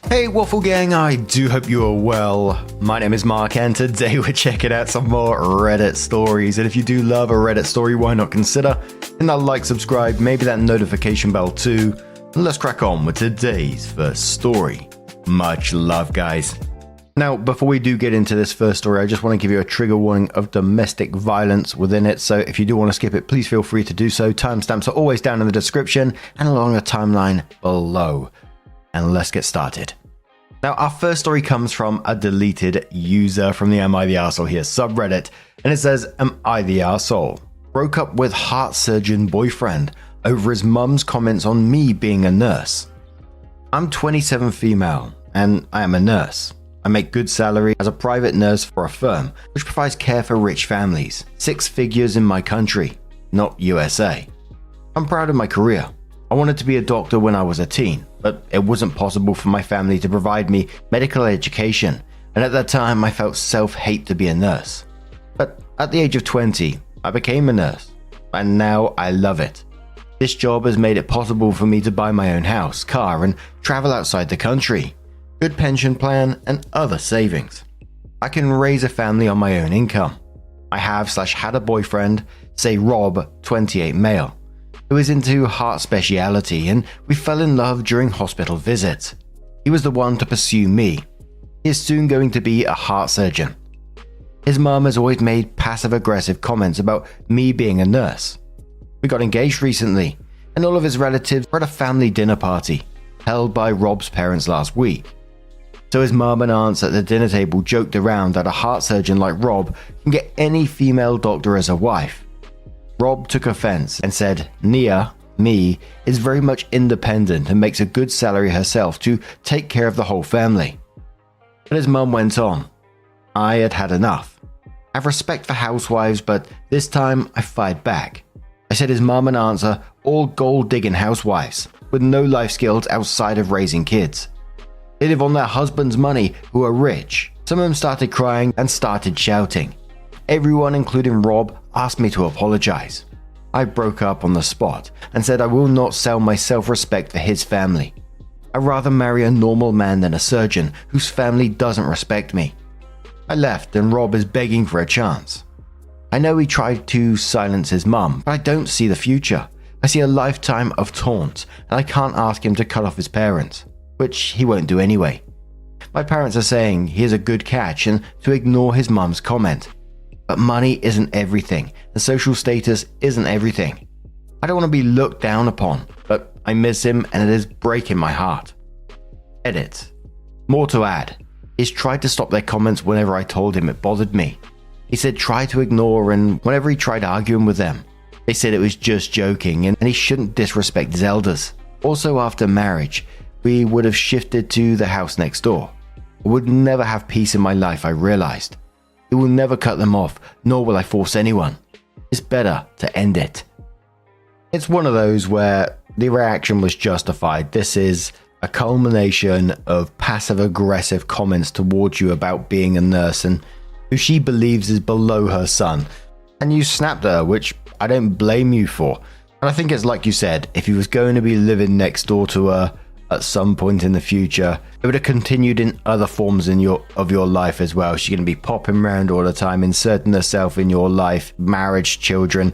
Hey Waffle Gang, I do hope you are well. My name is Mark and today we're checking out some more Reddit stories. And if you do love a Reddit story, why not consider hitting that like, subscribe, maybe that notification bell too. And let's crack on with today's first story. Much love, guys. Now, before we do get into this first story, I just want to give you a trigger warning of domestic violence within it. So if you do want to skip it, please feel free to do so. Timestamps are always down in the description and along the timeline below. And let's get started. Now, our first story comes from a deleted user from the Am I the Arsehole Here subreddit, and it says, Am I the Arsehole? Broke up with heart surgeon boyfriend over his mum's comments on me being a nurse. I'm 27 female, and I am a nurse. I make good salary as a private nurse for a firm, which provides care for rich families. 6 figures in my country, not USA. I'm proud of my career. I wanted to be a doctor when I was a teen, but it wasn't possible for my family to provide me medical education, and at that time I felt self-hate to be a nurse. But at the age of 20, I became a nurse, and now I love it. This job has made it possible for me to buy my own house, car, and travel outside the country. Good pension plan and other savings. I can raise a family on my own income. I have/had a boyfriend, say Rob, 28 male, who is into heart speciality, and we fell in love during hospital visits. He was the one to pursue me. He is soon going to be a heart surgeon. His mum has always made passive-aggressive comments about me being a nurse. We got engaged recently, and all of his relatives were at a family dinner party held by Rob's parents last week. So his mum and aunts at the dinner table joked around that a heart surgeon like Rob can get any female doctor as a wife. Rob took offense and said Nia, me, is very much independent and makes a good salary herself to take care of the whole family. But his mum went on. I had had enough. I have respect for housewives, but this time I fired back. I said his mum and aunts are all gold-digging housewives with no life skills outside of raising kids. They live on their husband's money who are rich. Some of them started crying and started shouting. Everyone, including Rob, asked me to apologize. I broke up on the spot and said I will not sell my self-respect for his family. I'd rather marry a normal man than a surgeon whose family doesn't respect me. I left and Rob is begging for a chance. I know he tried to silence his mum, but I don't see the future. I see a lifetime of taunts, and I can't ask him to cut off his parents, which he won't do anyway. My parents are saying he is a good catch and to ignore his mum's comment. But money isn't everything, and social status isn't everything. I don't want to be looked down upon, but I miss him and it is breaking my heart. Edit. More to add. He's tried to stop their comments whenever I told him it bothered me. He said try to ignore, and whenever he tried arguing with them, they said it was just joking and he shouldn't disrespect his elders. Also, after marriage, we would have shifted to the house next door. I would never have peace in my life, I realized. It will never cut them off, nor will I force anyone. It's better to end it. It's one of those where the reaction was justified. This is a culmination of passive-aggressive comments towards you about being a nurse and who she believes is below her son. And you snapped at her, which I don't blame you for. And I think it's like you said, if he was going to be living next door to her at some point in the future, it would have continued in other forms of your life as well. She's going to be popping around all the time, inserting herself in your life, marriage, children,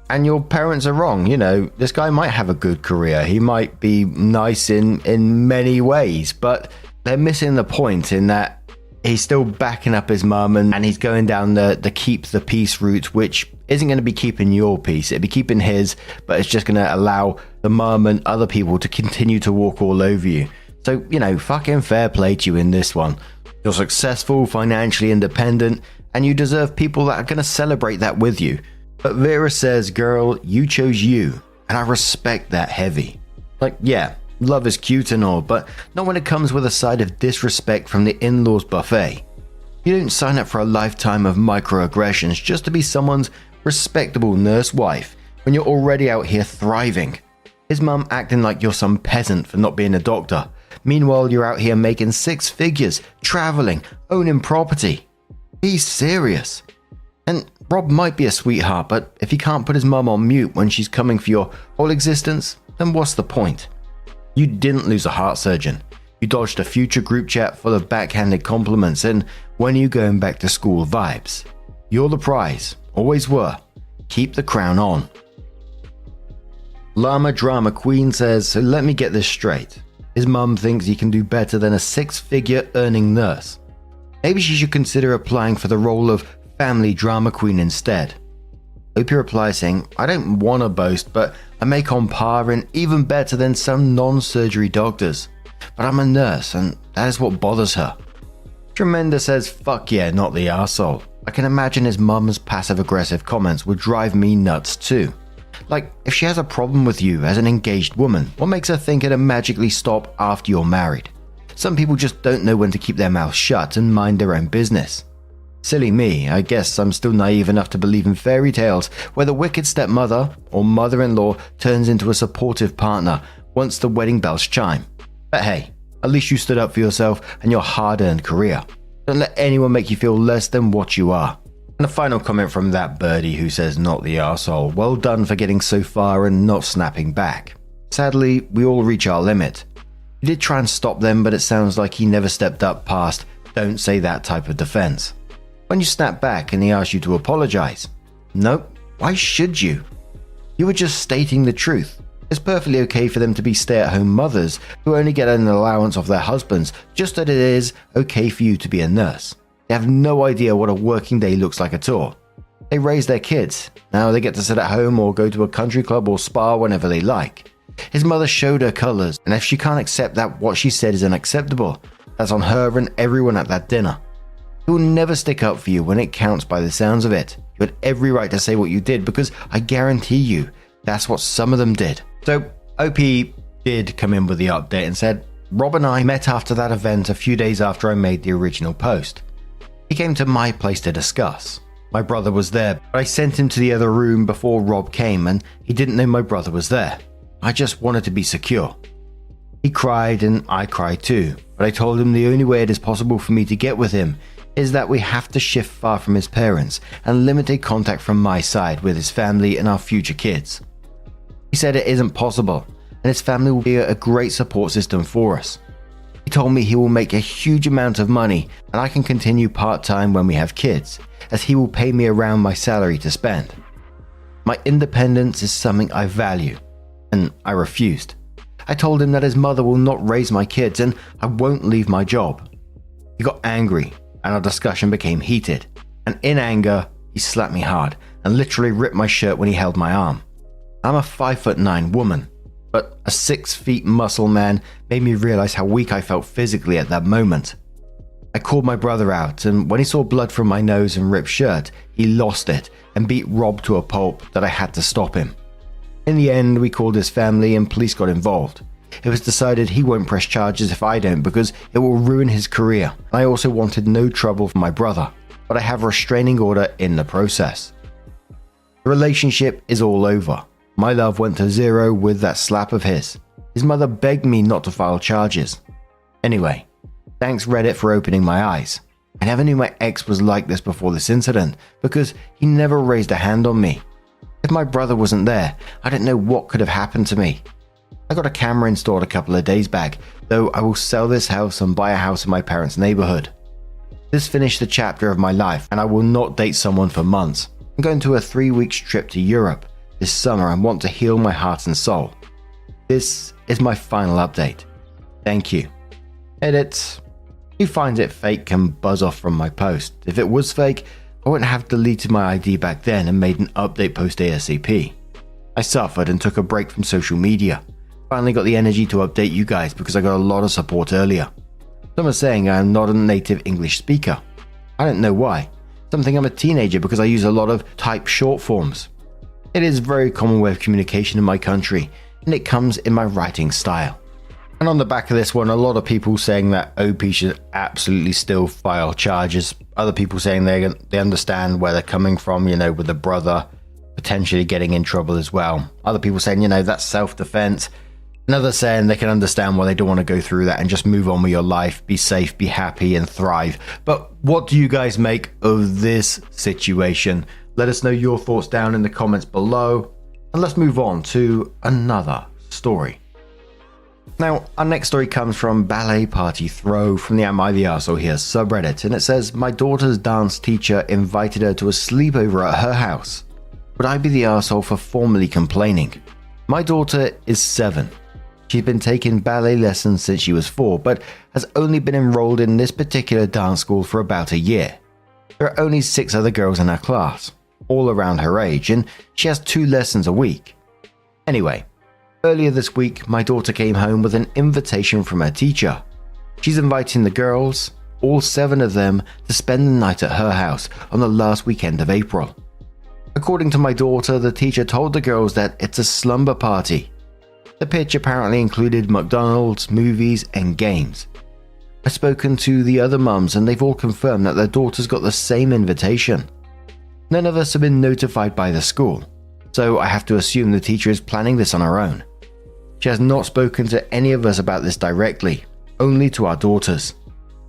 and your parents are wrong. You know, this guy might have a good career. He might be nice in many ways, but they're missing the point in that he's still backing up his mum and he's going down the keep the peace route, which isn't going to be keeping your peace. It'd be keeping his, but it's just going to allow the mum and other people to continue to walk all over you. So, you know, fucking fair play to you in this one. You're successful, financially independent, and you deserve people that are going to celebrate that with you. But Vera says, girl, you chose you, and I respect that heavy. Like, yeah, love is cute and all, but not when it comes with a side of disrespect from the in-laws buffet. You don't sign up for a lifetime of microaggressions just to be someone's respectable nurse wife when you're already out here thriving. His mum acting like you're some peasant for not being a doctor. Meanwhile, you're out here making 6 figures, traveling, owning property. Be serious. And Rob might be a sweetheart, but if he can't put his mum on mute when she's coming for your whole existence, then what's the point? You didn't lose a heart surgeon. You dodged a future group chat full of backhanded compliments and when are you going back to school vibes? You're the prize, always were. Keep the crown on. Llama Drama Queen says, so let me get this straight. His mum thinks he can do better than a 6-figure earning nurse. Maybe she should consider applying for the role of family drama queen instead. Opie replies saying, I don't want to boast, but I make on par and even better than some non-surgery doctors. But I'm a nurse and that is what bothers her. Tremenda says, fuck yeah, not the arsehole. I can imagine his mum's passive-aggressive comments would drive me nuts too. Like, if she has a problem with you as an engaged woman, what makes her think it'll magically stop after you're married? Some people just don't know when to keep their mouths shut and mind their own business. Silly me, I guess I'm still naive enough to believe in fairy tales where the wicked stepmother or mother-in-law turns into a supportive partner once the wedding bells chime. But hey, at least you stood up for yourself and your hard-earned career. Don't let anyone make you feel less than what you are. And a final comment from that birdie who says not the arsehole. Well done for getting so far and not snapping back. Sadly, we all reach our limit. You did try and stop them, but it sounds like he never stepped up past don't say that type of defense. When you snap back and he asks you to apologize. Nope, why should you? You were just stating the truth. It's perfectly okay for them to be stay-at-home mothers who only get an allowance of their husbands, just that it is okay for you to be a nurse. They have no idea what a working day looks like at all. They raise their kids. Now they get to sit at home or go to a country club or spa whenever they like. His mother showed her colors, and if she can't accept that what she said is unacceptable, that's on her and everyone at that dinner. He will never stick up for you when it counts by the sounds of it. You had every right to say what you did because I guarantee you that's what some of them did. So OP did come in with the update and said, Rob and I met after that event a few days after I made the original post. He came to my place to discuss. My brother was there, but I sent him to the other room before Rob came and he didn't know my brother was there. I just wanted to be secure. He cried and I cried too, but I told him the only way it is possible for me to get with him is that we have to shift far from his parents and limited contact from my side with his family and our future kids. He said it isn't possible and his family will be a great support system for us. He told me he will make a huge amount of money and I can continue part-time when we have kids, as he will pay me around my salary to spend. My independence is something I value, and I refused. I told him that his mother will not raise my kids and I won't leave my job. He got angry and our discussion became heated, and in anger, he slapped me hard and literally ripped my shirt when he held my arm. I'm a 5'9" woman, but a 6 feet muscle man made me realize how weak I felt physically at that moment. I called my brother out, and when he saw blood from my nose and ripped shirt, he lost it and beat Rob to a pulp that I had to stop him. In the end, we called his family and police got involved. It was decided he won't press charges if I don't because it will ruin his career. I also wanted no trouble for my brother, but I have a restraining order in the process. The relationship is all over. My love went to zero with that slap of his. His mother begged me not to file charges. Anyway, thanks Reddit for opening my eyes. I never knew my ex was like this before this incident because he never raised a hand on me. If my brother wasn't there, I don't know what could have happened to me. I got a camera installed a couple of days back, though I will sell this house and buy a house in my parents' neighborhood. This finished the chapter of my life and I will not date someone for months. I'm going to a 3-week trip to Europe this summer and want to heal my heart and soul. This is my final update. Thank you. Edit. Who finds it fake can buzz off from my post. If it was fake, I wouldn't have deleted my ID back then and made an update post ASAP. I suffered and took a break from social media. Finally got the energy to update you guys because I got a lot of support earlier. Some are saying I am not a native English speaker. I don't know why. Some think I'm a teenager because I use a lot of type short forms. It is a very common way of communication in my country, and it comes in my writing style. And on the back of this one, a lot of people saying that OP should absolutely still file charges. Other people saying they understand where they're coming from, with the brother potentially getting in trouble as well. Other people saying, that's self-defense. And others saying they can understand why they don't want to go through that and just move on with your life, be safe, be happy, and thrive. But what do you guys make of this situation? Let us know your thoughts down in the comments below, and let's move on to another story. Now, our next story comes from Ballet Party Throw from the Am I the Arsehole Here subreddit, and it says, my daughter's dance teacher invited her to a sleepover at her house. Would I be the arsehole for formally complaining? My daughter is 7. She's been taking ballet lessons since she was 4, but has only been enrolled in this particular dance school for about a year. There are only 6 other girls in her class, all around her age, and she has 2 lessons a week. Anyway, earlier this week, my daughter came home with an invitation from her teacher. She's inviting the girls, all 7 of them, to spend the night at her house on the last weekend of April. According to my daughter, the teacher told the girls that it's a slumber party. The pitch apparently included McDonald's, movies, and games. I've spoken to the other mums and they've all confirmed that their daughters got the same invitation. None of us have been notified by the school, so I have to assume the teacher is planning this on her own. She has not spoken to any of us about this directly, only to our daughters.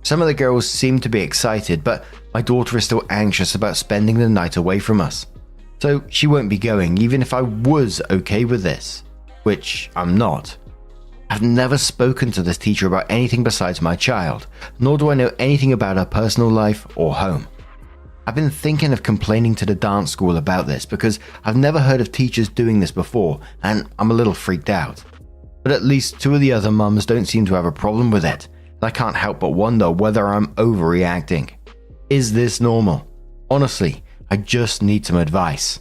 Some of the girls seem to be excited, but my daughter is still anxious about spending the night away from us. So she won't be going even if I was okay with this. Which I'm not. I've never spoken to this teacher about anything besides my child, nor do I know anything about her personal life or home. I've been thinking of complaining to the dance school about this because I've never heard of teachers doing this before and I'm a little freaked out. But at least 2 of the other mums don't seem to have a problem with it, and I can't help but wonder whether I'm overreacting. Is this normal? Honestly, I just need some advice.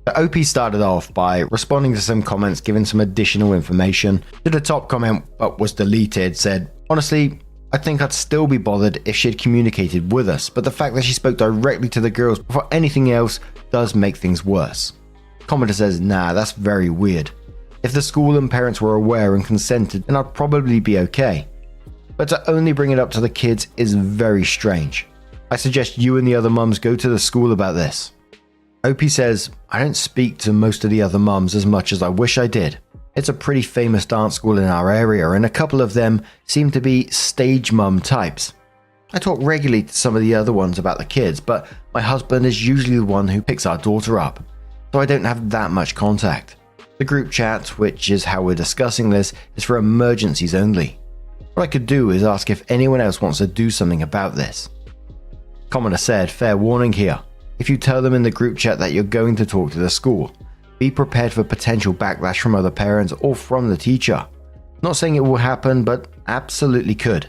The OP started off by responding to some comments, giving some additional information. To the top comment, but was deleted, said, honestly, I think I'd still be bothered if she had communicated with us, but the fact that she spoke directly to the girls before anything else does make things worse. Commenter says, nah, that's very weird. If the school and parents were aware and consented, then I'd probably be okay. But to only bring it up to the kids is very strange. I suggest you and the other mums go to the school about this. OP says, I don't speak to most of the other mums as much as I wish I did. It's a pretty famous dance school in our area and a couple of them seem to be stage mum types. I talk regularly to some of the other ones about the kids, but my husband is usually the one who picks our daughter up, so I don't have that much contact. The group chat, which is how we're discussing this, is for emergencies only. What I could do is ask if anyone else wants to do something about this. Commenter said, fair warning here. If you tell them in the group chat that you're going to talk to the school, be prepared for potential backlash from other parents or from the teacher. Not saying it will happen, but absolutely could.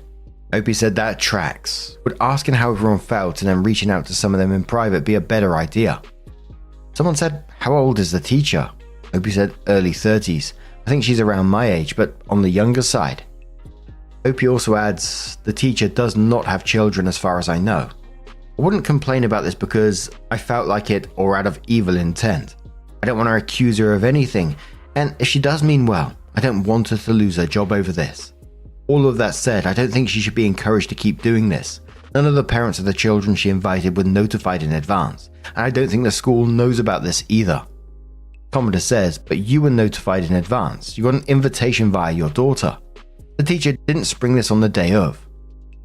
Opie said that tracks. Would asking how everyone felt and then reaching out to some of them in private be a better idea? Someone said, how old is the teacher? Opie said early 30s. I think she's around my age, but on the younger side. Opie also adds, the teacher does not have children as far as I know. I wouldn't complain about this because I felt like it or out of evil intent. I don't want to accuse her of anything, and if she does mean well, I don't want her to lose her job over this. All of that said, I don't think she should be encouraged to keep doing this. None of the parents of the children she invited were notified in advance, and I don't think the school knows about this either. Commenter says, but you were notified in advance. You got an invitation via your daughter. The teacher didn't spring this on the day of.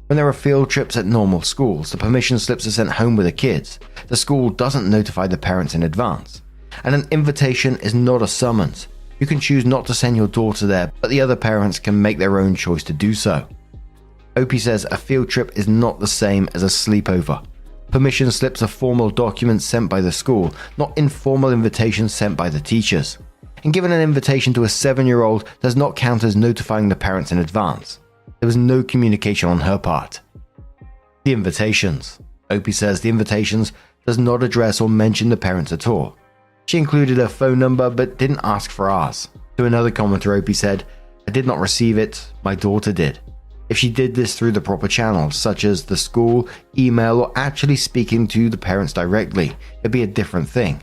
When there are field trips at normal schools, the permission slips are sent home with the kids. The school doesn't notify the parents in advance. And an invitation is not a summons. You can choose not to send your daughter there, but the other parents can make their own choice to do so. Opie says a field trip is not the same as a sleepover. Permission slips are formal documents sent by the school, not informal invitations sent by the teachers. And giving an invitation to a 7-year-old does not count as notifying the parents in advance. There was no communication on her part. The invitations. Opie says the invitations does not address or mention the parents at all. She included her phone number but didn't ask for ours. To another commenter, Opie said, I did not receive it, my daughter did. If she did this through the proper channels, such as the school, email, or actually speaking to the parents directly, it'd be a different thing.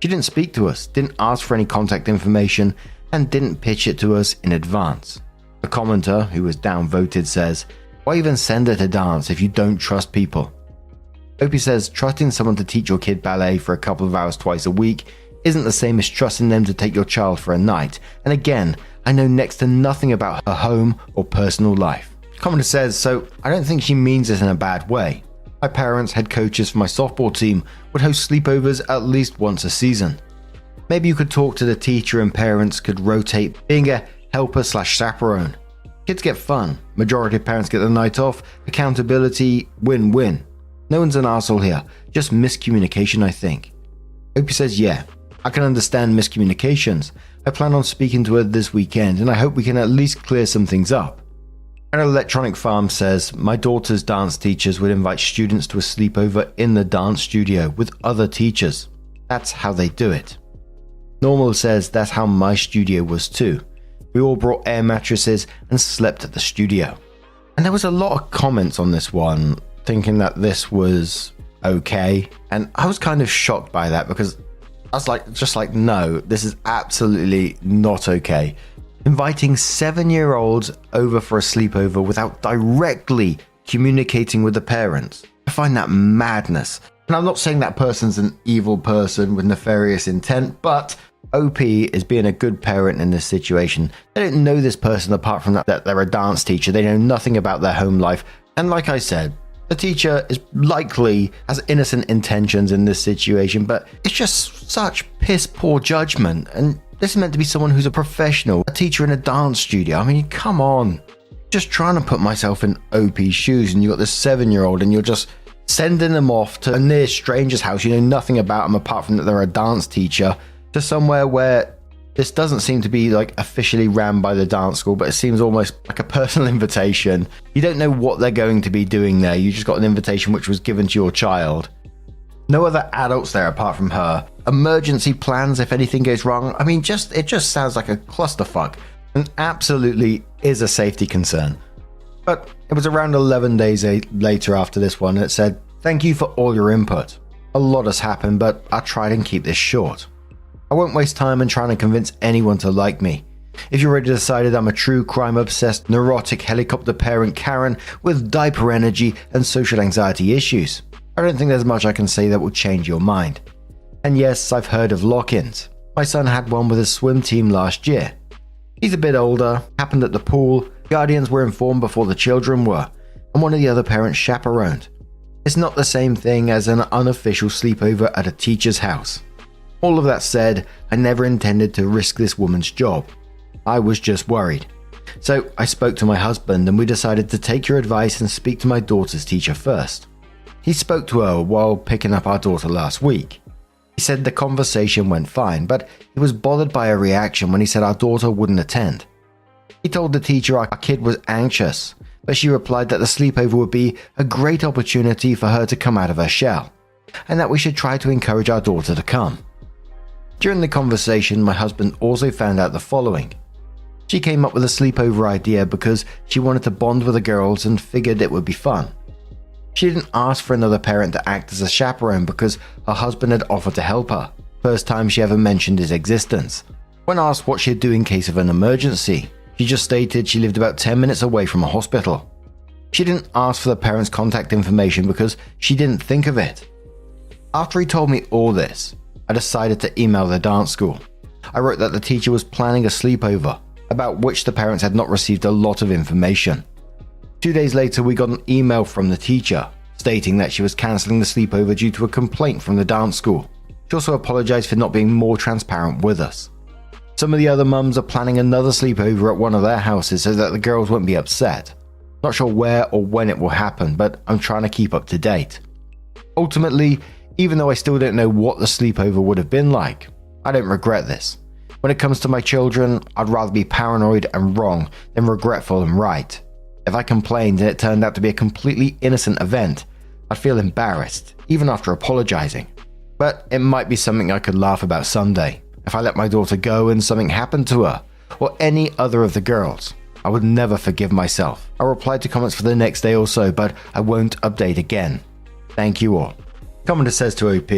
She didn't speak to us, didn't ask for any contact information, and didn't pitch it to us in advance. A commenter, who was downvoted, says, why even send her to dance if you don't trust people? Opie says trusting someone to teach your kid ballet for a couple of hours twice a week isn't the same as trusting them to take your child for a night, and again, I know next to nothing about her home or personal life. Commenter says, so I don't think she means this in a bad way. My parents, head coaches for my softball team, would host sleepovers at least once a season. Maybe you could talk to the teacher and parents could rotate being a helper/chaperone. Kids get fun, majority of parents get the night off, accountability, win-win. No one's an arsehole here, just miscommunication I think. Opie says yeah, I can understand miscommunications. I plan on speaking to her this weekend and I hope we can at least clear some things up. An electronic farm says my daughter's dance teachers would invite students to a sleepover in the dance studio with other teachers. That's how they do it. Normal says that's how my studio was too. We all brought air mattresses and slept at the studio. And there was a lot of comments on this one thinking that this was okay. And I was kind of shocked by that because I was like, no, this is absolutely not okay. Inviting 7-year-olds over for a sleepover without directly communicating with the parents. I find that madness. And I'm not saying that person's an evil person with nefarious intent, but OP is being a good parent in this situation. They don't know this person apart from that they're a dance teacher. They know nothing about their home life. And like I said, the teacher is likely has innocent intentions in this situation, but it's just such piss poor judgment. And this is meant to be someone who's a professional, a teacher in a dance studio. I mean, come on. Just trying to put myself in OP's shoes and you got this 7-year-old and you're just sending them off to a near stranger's house. You know nothing about them apart from that they're a dance teacher, to somewhere where this doesn't seem to be like officially ran by the dance school, but it seems almost like a personal invitation. You don't know what they're going to be doing there. You just got an invitation which was given to your child. No other adults there apart from her. Emergency plans if anything goes wrong. I mean, it just sounds like a clusterfuck and absolutely is a safety concern. But it was around 11 days later after this one, and it said, thank you for all your input. A lot has happened, but I tried and keep this short. I won't waste time in trying to convince anyone to like me. If you already decided I'm a true crime-obsessed, neurotic helicopter parent Karen with diaper energy and social anxiety issues, I don't think there's much I can say that will change your mind. And yes, I've heard of lock-ins. My son had one with his swim team last year. He's a bit older, happened at the pool, guardians were informed before the children were, and one of the other parents chaperoned. It's not the same thing as an unofficial sleepover at a teacher's house. All of that said, I never intended to risk this woman's job. I was just worried. So I spoke to my husband and we decided to take your advice and speak to my daughter's teacher first. He spoke to her while picking up our daughter last week. He said the conversation went fine, but he was bothered by her reaction when he said our daughter wouldn't attend. He told the teacher our kid was anxious, but she replied that the sleepover would be a great opportunity for her to come out of her shell, and that we should try to encourage our daughter to come. During the conversation, my husband also found out the following. She came up with a sleepover idea because she wanted to bond with the girls and figured it would be fun. She didn't ask for another parent to act as a chaperone because her husband had offered to help her, first time she ever mentioned his existence. When asked what she'd do in case of an emergency, she just stated she lived about 10 minutes away from a hospital. She didn't ask for the parents' contact information because she didn't think of it. After he told me all this, I decided to email the dance school. I wrote that the teacher was planning a sleepover, about which the parents had not received a lot of information. 2 days later, we got an email from the teacher stating that she was cancelling the sleepover due to a complaint from the dance school. She also apologized for not being more transparent with us. Some of the other mums are planning another sleepover at one of their houses so that the girls won't be upset. Not sure where or when it will happen, but I'm trying to keep up to date. Ultimately, even though I still don't know what the sleepover would have been like, I don't regret this. When it comes to my children, I'd rather be paranoid and wrong than regretful and right. If I complained and it turned out to be a completely innocent event, I'd feel embarrassed, even after apologizing. But it might be something I could laugh about someday. If I let my daughter go and something happened to her, or any other of the girls, I would never forgive myself. I replied to comments for the next day or so, but I won't update again. Thank you all. Commenter says to OP,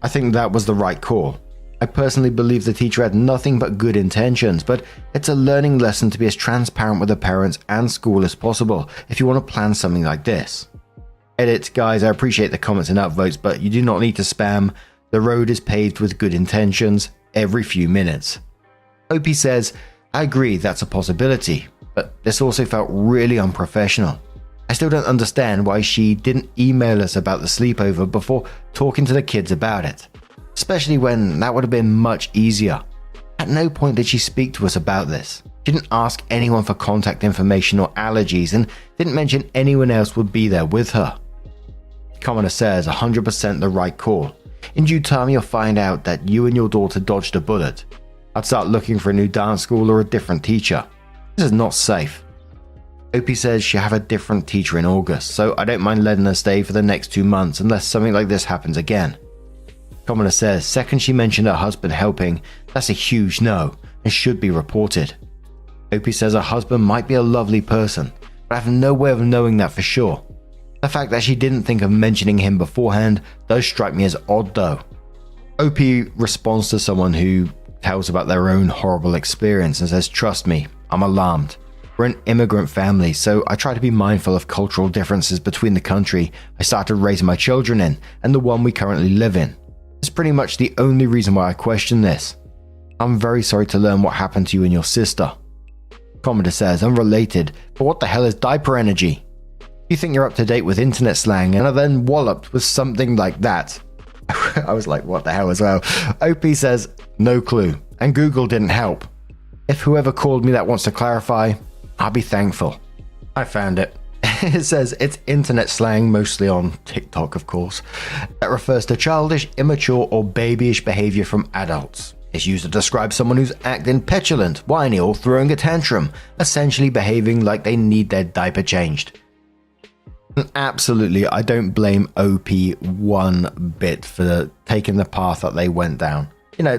I think that was the right call. I personally believe the teacher had nothing but good intentions, but it's a learning lesson to be as transparent with the parents and school as possible if you want to plan something like this. Edit, guys, I appreciate the comments and upvotes, but you do not need to spam. The road is paved with good intentions every few minutes. OP says, I agree that's a possibility, but this also felt really unprofessional. I still don't understand why she didn't email us about the sleepover before talking to the kids about it, especially when that would have been much easier. At no point did she speak to us about this. She didn't ask anyone for contact information or allergies and didn't mention anyone else would be there with her. Commoner says 100% the right call. In due time you'll find out that you and your daughter dodged a bullet. I'd start looking for a new dance school or a different teacher. This is not safe. Opie says she'll have a different teacher in August, so I don't mind letting her stay for the next 2 months unless something like this happens again. Commoner says second she mentioned her husband helping, that's a huge no and should be reported. Opie says her husband might be a lovely person, but I have no way of knowing that for sure. The fact that she didn't think of mentioning him beforehand does strike me as odd though. Opie responds to someone who tells about their own horrible experience and says, trust me, I'm alarmed. We're an immigrant family, so I try to be mindful of cultural differences between the country I started raising my children in and the one we currently live in. It's pretty much the only reason why I question this. I'm very sorry to learn what happened to you and your sister. Commoner says, unrelated, but what the hell is diaper energy? You think you're up to date with internet slang and are then walloped with something like that? I was like, what the hell as well? OP says, no clue, and Google didn't help. If whoever called me that wants to clarify, I'll be thankful. I found it. It says it's internet slang, mostly on TikTok of course, that refers to childish, immature or babyish behavior from adults. It's used to describe someone who's acting petulant, whiny or throwing a tantrum, essentially behaving like they need their diaper changed. And absolutely, I don't blame OP one bit for taking the path that they went down. You know,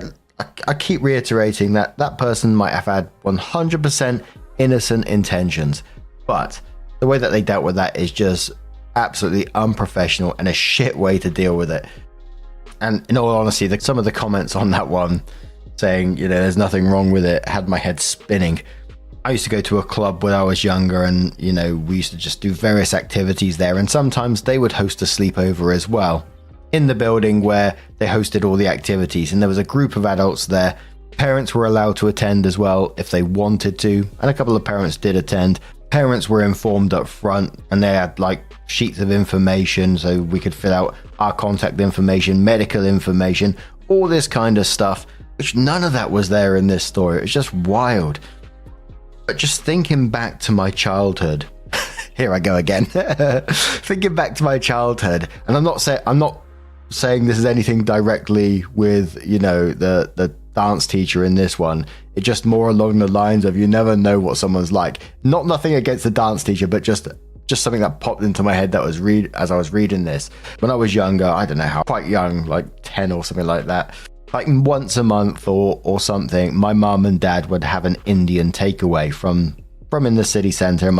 I keep reiterating that that person might have had 100% innocent intentions, but the way that they dealt with that is just absolutely unprofessional and a shit way to deal with it. And in all honesty, some of the comments on that one saying, you know, there's nothing wrong with it, had my head spinning. I used to go to a club when I was younger and, you know, we used to just do various activities there, and sometimes they would host a sleepover as well in the building where they hosted all the activities, and there was a group of adults there. Parents were allowed to attend as well if they wanted to, and a couple of parents did attend. Parents were informed up front and they had like sheets of information so we could fill out our contact information, medical information, all this kind of stuff, which none of that was there in this story. It was just wild. But just thinking back to my childhood, here I go again, thinking back to my childhood, and I'm not saying this is anything directly with, you know, the dance teacher in this one. It's just more along the lines of you never know what someone's like. Nothing against the dance teacher, but just something that popped into my head that was as I was reading this. When I was younger, I don't know how, quite young, like 10 or something like that, like once a month or something, my mum and dad would have an Indian takeaway from in the city centre, and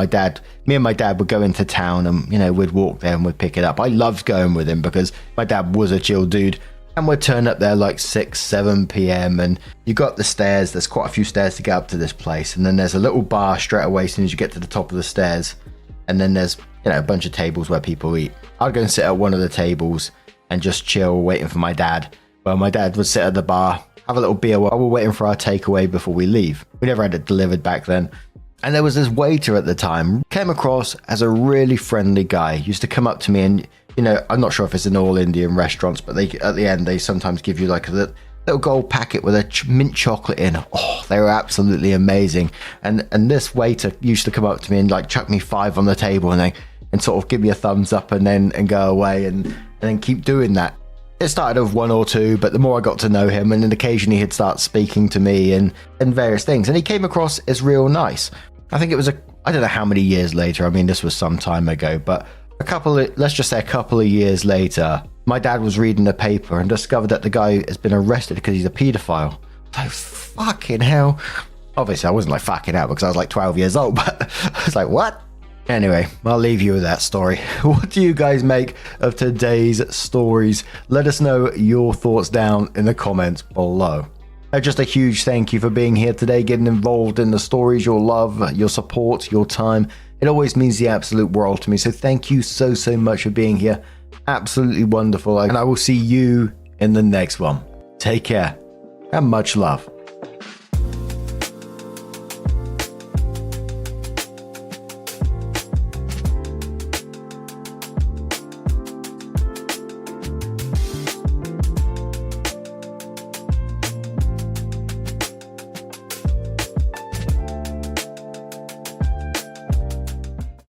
me and my dad would go into town and, you know, we'd walk there and we'd pick it up. I loved going with him because my dad was a chill dude, and we'd turn up there like 6-7 p.m. and you got the stairs. There's quite a few stairs to get up to this place, and then there's a little bar straight away as soon as you get to the top of the stairs, and then there's, you know, a bunch of tables where people eat. I'd go and sit at one of the tables and just chill waiting for my dad. Well, my dad would sit at the bar, have a little beer while we're waiting for our takeaway before we leave. We never had it delivered back then. And there was this waiter at the time, came across as a really friendly guy, used to come up to me and, you know, I'm not sure if it's in all Indian restaurants, but at the end, they sometimes give you like a little gold packet with a mint chocolate in. Oh, they were absolutely amazing. And this waiter used to come up to me and like chuck me 5 on the table and sort of give me a thumbs up and go away and then keep doing that. It started with 1 or 2, but the more I got to know him, and then occasionally he'd start speaking to me and various things. And he came across as real nice. I think it was I don't know how many years later. I mean, this was some time ago, but let's just say a couple of years later, my dad was reading the paper and discovered that the guy has been arrested because he's a paedophile. Like, fucking hell. Obviously, I wasn't like fucking out because I was like 12 years old, but I was like, what? Anyway, I'll leave you with that story. What do you guys make of today's stories? Let us know your thoughts down in the comments below. Just a huge thank you for being here today, getting involved in the stories, your love, your support, your time. It always means the absolute world to me. So thank you so much for being here. Absolutely wonderful. And I will see you in the next one. Take care and much love.